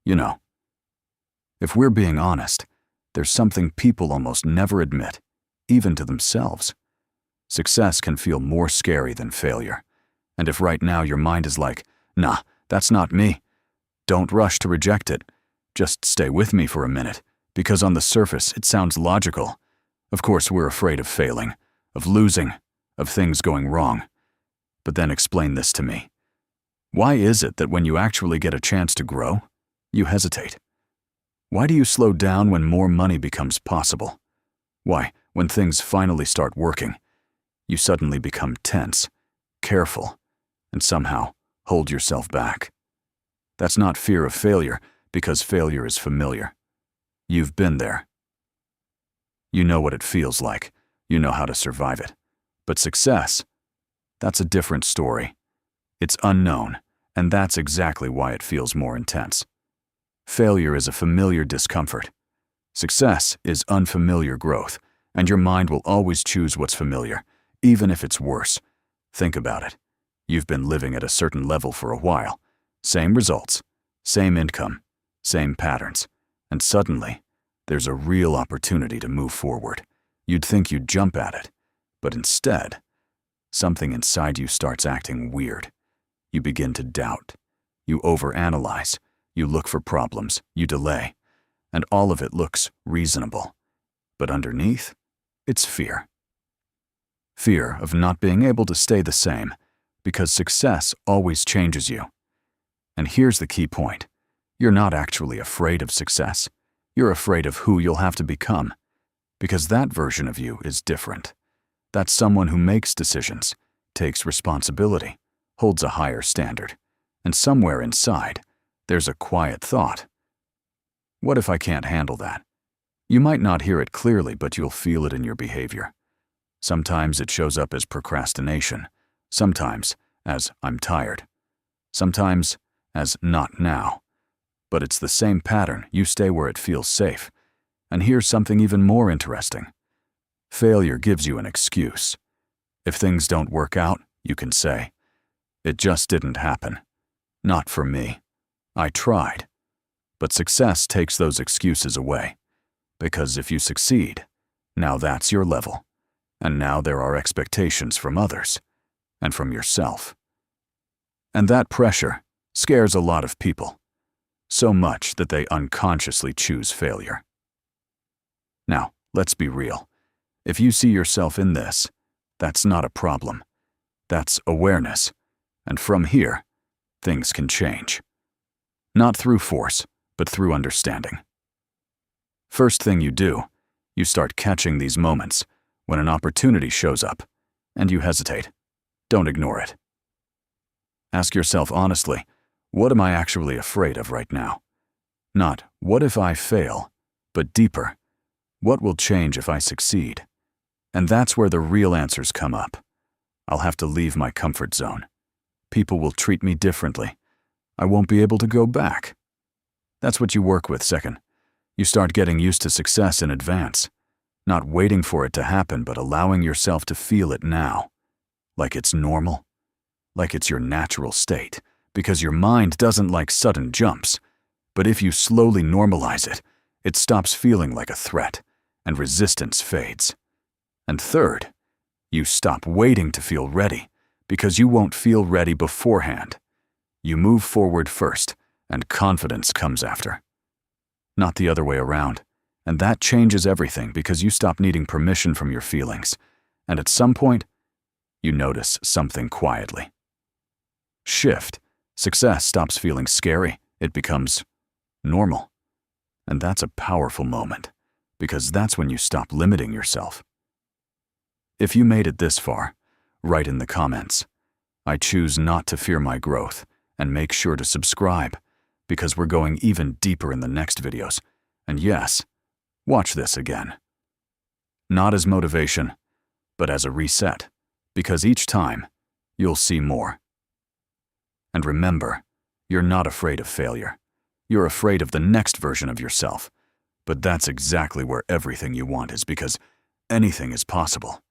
You know, if we're being honest, there's something people almost never admit, even to themselves. Success can feel more scary than failure. And if right now your mind is like, nah, that's not me, don't rush to reject it. Just stay with me for a minute, because on the surface it sounds logical. Of course, we're afraid of failing, of losing, of things going wrong. But then explain this to me. Why is it that when you actually get a chance to grow, you hesitate? Why do you slow down when more money becomes possible? Why, when things finally start working, you suddenly become tense, careful, and somehow hold yourself back? That's not fear of failure, because failure is familiar. You've been there. You know what it feels like. You know how to survive it. But success, that's a different story. It's unknown, and that's exactly why it feels more intense. Failure is a familiar discomfort. Success is unfamiliar growth, and your mind will always choose what's familiar, even if it's worse. Think about it. You've been living at a certain level for a while. Same results, same income, same patterns, and suddenly, there's a real opportunity to move forward. You'd think you'd jump at it, but instead, something inside you starts acting weird. You begin to doubt. You overanalyze. You look for problems. You delay. And all of it looks reasonable. But underneath, it's fear. Fear of not being able to stay the same, because success always changes you. And here's the key point. You're not actually afraid of success. You're afraid of who you'll have to become, because that version of you is different. That's someone who makes decisions, takes responsibility, holds a higher standard, and somewhere inside, there's a quiet thought. What if I can't handle that? You might not hear it clearly, but you'll feel it in your behavior. Sometimes it shows up as procrastination, sometimes as I'm tired, sometimes as not now. But it's the same pattern. You stay where it feels safe. And here's something even more interesting. Failure gives you an excuse. If things don't work out, you can say, it just didn't happen. Not for me. I tried. But success takes those excuses away. Because if you succeed, now that's your level. And now there are expectations from others, and from yourself. And that pressure scares a lot of people. So much that they unconsciously choose failure. Now, let's be real. If you see yourself in this, that's not a problem. That's awareness. And from here, things can change. Not through force, but through understanding. First thing you do, you start catching these moments when an opportunity shows up, and you hesitate. Don't ignore it. Ask yourself honestly, what am I actually afraid of right now? Not, what if I fail, but deeper, what will change if I succeed? And that's where the real answers come up. I'll have to leave my comfort zone. People will treat me differently. I won't be able to go back. That's what you work with second. You start getting used to success in advance, not waiting for it to happen, but allowing yourself to feel it now. Like it's normal, like it's your natural state. Because your mind doesn't like sudden jumps. But if you slowly normalize it, it stops feeling like a threat, and resistance fades. And third, you stop waiting to feel ready, because you won't feel ready beforehand. You move forward first, and confidence comes after. Not the other way around. And that changes everything, because you stop needing permission from your feelings. And at some point, you notice something quietly. Shift. Success stops feeling scary. It becomes normal. And that's a powerful moment, because that's when you stop limiting yourself. If you made it this far, write in the comments, I choose not to fear my growth, and make sure to subscribe, because we're going even deeper in the next videos. And yes, watch this again. Not as motivation, but as a reset, because each time, you'll see more. And remember, you're not afraid of failure. You're afraid of the next version of yourself. But that's exactly where everything you want is, because anything is possible.